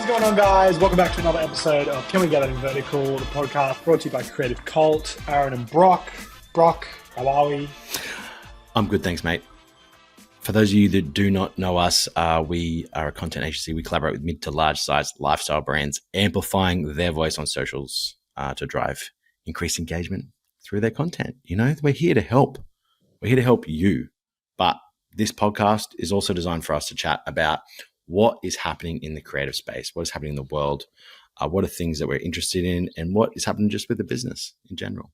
What's going on, guys? Welcome back to another episode of Can We Get That in Vertical, the podcast brought to you by Creative Cult. Aaron and Brock. Brock, how are we? I'm good, thanks, mate. For those of you that do not know us, we are a content agency. We collaborate with mid to large size lifestyle brands, amplifying their voice on socials to drive increased engagement through their content. You know, we're here to help. We're here to help you. But this podcast is also designed for us to chat about what is happening in the creative space, what is happening in the world, what are things that we're interested in, and what is happening just with the business in general.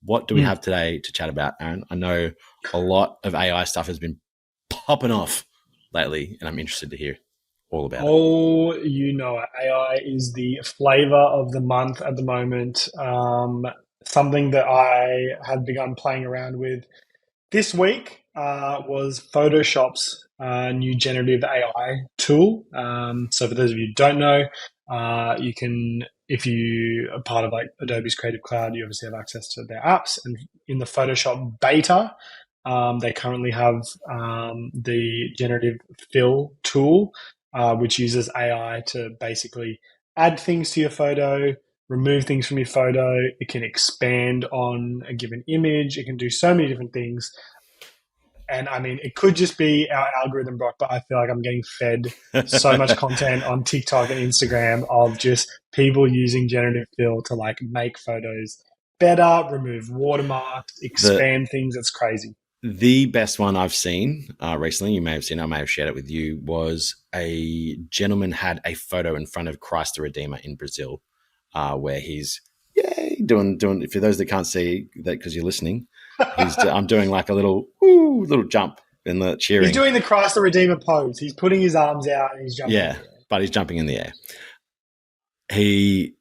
What do we have today to chat about, Aaron? I know a lot of AI stuff has been popping off lately, and I'm interested to hear all about it. Oh, you know it. AI is the flavor of the month at the moment. Something that I have begun playing around with this week was Photoshop's new generative AI tool. So for those of you who don't know, you can, if you are part of like Adobe's Creative Cloud, you obviously have access to their apps. And in the Photoshop beta, they currently have the generative fill tool, which uses AI to basically add things to your photo, remove things from your photo. It can expand on a given image. It can do so many different things. And I mean, it could just be our algorithm, Brock, but I feel like I'm getting fed so much content on TikTok and Instagram of just people using generative fill to like make photos better, remove watermarks, expand things. It's crazy. The best one I've seen recently, you may have seen, I may have shared it with you, was a gentleman had a photo in front of Christ the Redeemer in Brazil, where he's doing. For those that can't see that because you're listening, I'm doing like a little jump in the cheering. He's doing the Christ the Redeemer pose. He's putting his arms out and he's jumping. Yeah, but he's jumping in the air. He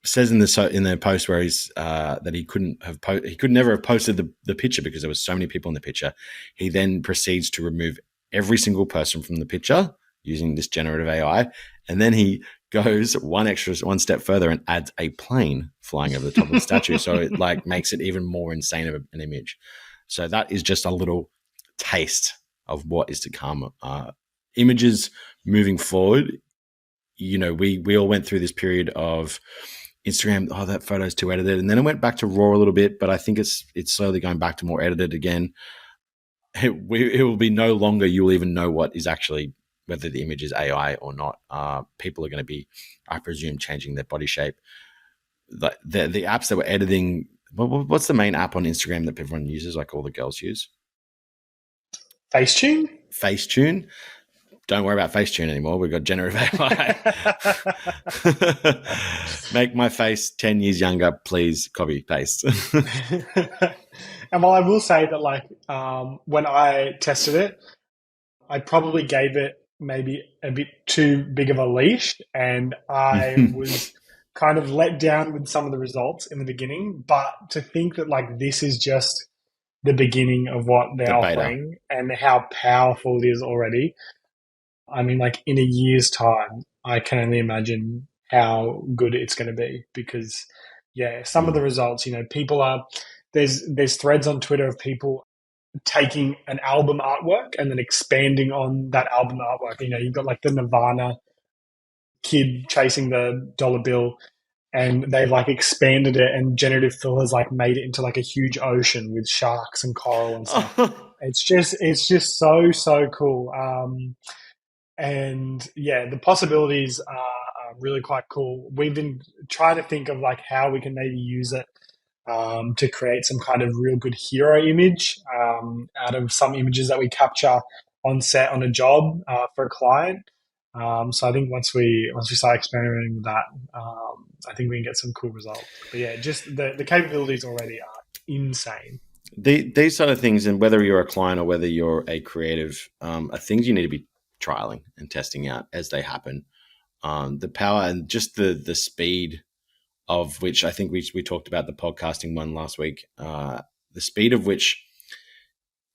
says in the post where he's that he could never have posted the picture because there was so many people in the picture. He then proceeds to remove every single person from the picture using this generative AI, and then he goes one step further and adds a plane flying over the top of the statue, so it like makes it even more insane of an image. So that is just a little taste of what is to come. Images moving forward, you know, we all went through this period of Instagram, that photo's too edited. And then it went back to raw a little bit, but I think it's slowly going back to more edited again. It will be no longer you'll even know what is actually, whether the image is AI or not. People are going to be, I presume, changing their body shape. The apps that were editing, what's the main app on Instagram that everyone uses, like all the girls use? Facetune? Facetune. Don't worry about Facetune anymore. We've got generative AI. Make my face 10 years younger, please. Copy, paste. And while I will say that, like, when I tested it, I probably gave it maybe a bit too big of a leash, and I was kind of let down with some of the results in the beginning. But to think that, like, this is just the beginning of what they're offering and how powerful it is already. I mean, like in a year's time, I can only imagine how good it's going to be because, some of the results, you know, there's threads on Twitter of people taking an album artwork and then expanding on that album artwork. You know, you've got like the Nirvana kid chasing the dollar bill and they've like expanded it and generative fill has like made it into like a huge ocean with sharks and coral and stuff. It's just so cool. And the possibilities are really quite cool. We've been trying to think of like how we can maybe use it to create some kind of real good hero image out of some images that we capture on set on a job for a client. So I think once we start experimenting with that, I think we can get some cool results. But just the capabilities already are insane. These sort of things, and whether you're a client or whether you're a creative, are things you need to be trialing and testing out as they happen. The power and just the speed of which I think we talked about the podcasting one last week, the speed of which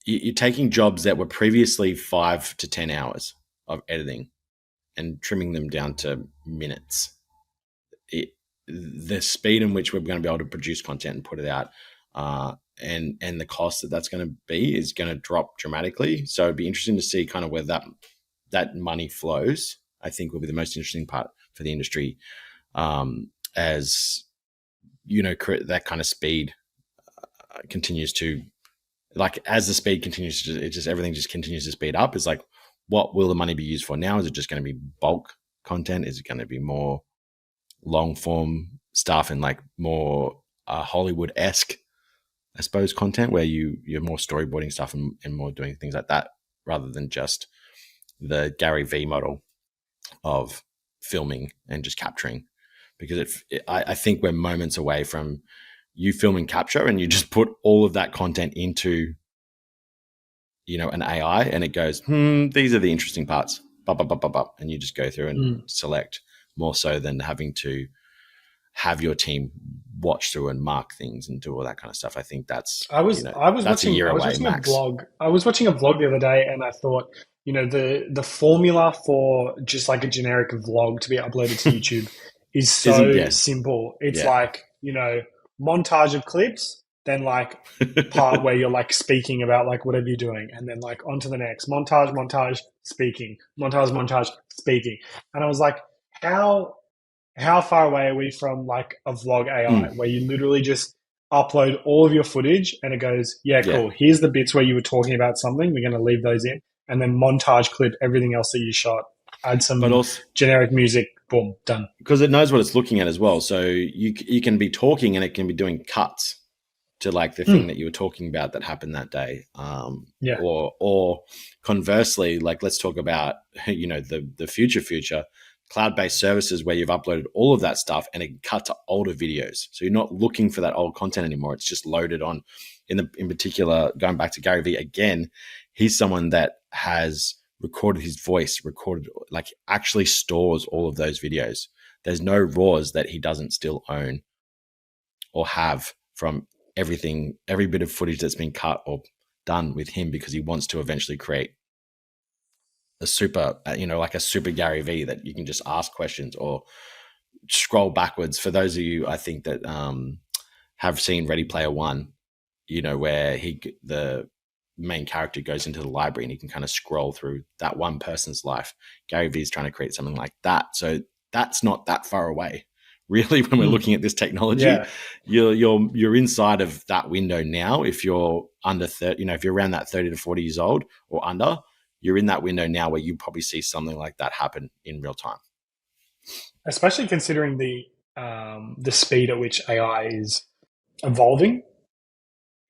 you're taking jobs that were previously 5 to 10 hours of editing and trimming them down to minutes. The speed in which we're going to be able to produce content and put it out and the cost that's going to be is going to drop dramatically. So it'd be interesting to see kind of where that money flows. I think will be the most interesting part for the industry, as that kind of speed continues to, like, as the speed continues to, it just, everything just continues to speed up. It's like, what will the money be used for now? Is it just going to be bulk content? Is it going to be more long form stuff and like more Hollywood-esque, I suppose, content where you're more storyboarding stuff and more doing things like that rather than just the Gary V model of filming and just capturing? Because I think we're moments away from you film and capture, and you just put all of that content into an AI, and it goes, these are the interesting parts, and you just go through and select, more so than having to have your team watch through and mark things and do all that kind of stuff. I think that's that's a year away max. I was watching a vlog the other day, and I thought, the formula for just like a generic vlog to be uploaded to YouTube is so simple. It's like, montage of clips, then like part where you're like speaking about like whatever you're doing, and then like on to the next montage, speaking, montage, speaking. And I was like, how far away are we from like a vlog AI where you literally just upload all of your footage and it goes, yeah, cool. Here's the bits where you were talking about something. We're going to leave those in, and then montage clip everything else that you shot. Add some generic music. Boom, done. Because it knows what it's looking at as well. So you can be talking and it can be doing cuts to like the thing that you were talking about that happened that day. Or conversely, like let's talk about the future cloud-based services where you've uploaded all of that stuff and it cut to older videos. So you're not looking for that old content anymore. It's just loaded on. In particular, going back to Gary Vee again, he's someone that has recorded his voice, like actually stores all of those videos. There's no raws that he doesn't still own or have from everything, every bit of footage that's been cut or done with him, because he wants to eventually create a super, like a super Gary Vee that you can just ask questions or scroll backwards. For those of you, I think, that have seen Ready Player One, where the main character goes into the library and he can kind of scroll through that one person's life. Gary Vee is trying to create something like that. So that's not that far away, really, when we're looking at this technology. You're inside of that window now. If you're under 30, if you're around that 30 to 40 years old or under, you're in that window now where you probably see something like that happen in real time. Especially considering the speed at which AI is evolving.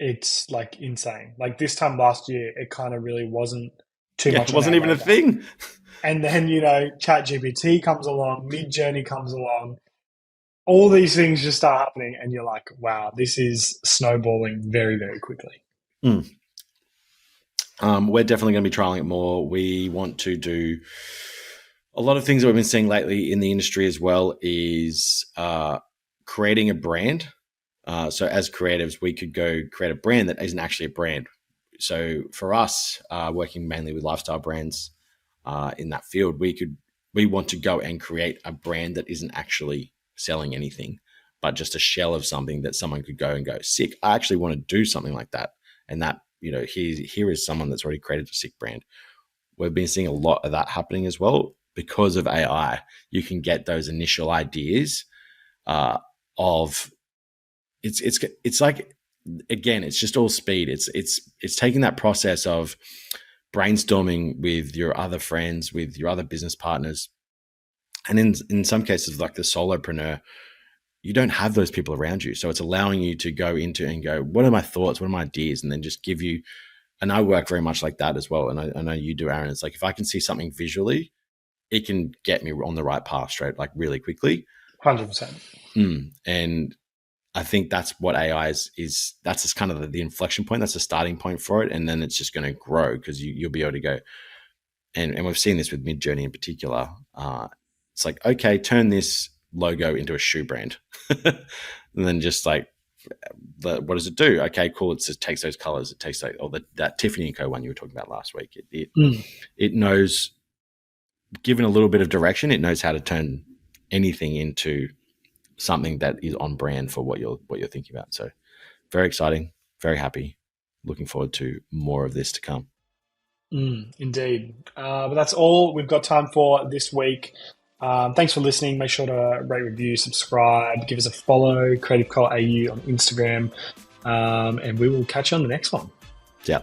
It's like insane. Like this time last year, it kind of really wasn't too much. It wasn't even a thing. And then, ChatGPT comes along, Midjourney comes along. All these things just start happening, and you're like, wow, this is snowballing very, very quickly. We're definitely going to be trialing it more. We want to do a lot of things that we've been seeing lately in the industry as well is creating a brand. So as creatives, we could go create a brand that isn't actually a brand. So for us, working mainly with lifestyle brands in that field, we want to go and create a brand that isn't actually selling anything, but just a shell of something that someone could go and go, sick, I actually want to do something like that. And that, here is someone that's already created a sick brand. We've been seeing a lot of that happening as well because of AI. You can get those initial ideas of it's like, again, it's just all speed. It's taking that process of brainstorming with your other friends, with your other business partners. And in some cases, like the solopreneur, you don't have those people around you. So it's allowing you to go into and go, what are my thoughts? What are my ideas? And then just give you, and I work very much like that as well. And I know you do, Aaron. It's like, if I can see something visually, it can get me on the right path straight, like really quickly. 100%. And I think that's what AI is. That's just kind of the inflection point. That's the starting point for it. And then it's just going to grow because you'll be able to go. And we've seen this with Midjourney in particular. It's like, okay, turn this logo into a shoe brand. And then just like, what does it do? Okay, cool. It just takes those colors. It takes that Tiffany & Co. one you were talking about last week. It knows, given a little bit of direction, it knows how to turn anything into something that is on brand for what you're thinking about. So very exciting, very happy, looking forward to more of this to come. Indeed. But that's all we've got time for this week. Thanks for listening. Make sure to rate, review, subscribe, give us a follow, Creative Call AU on Instagram, and we will catch you on the next one. Yeah.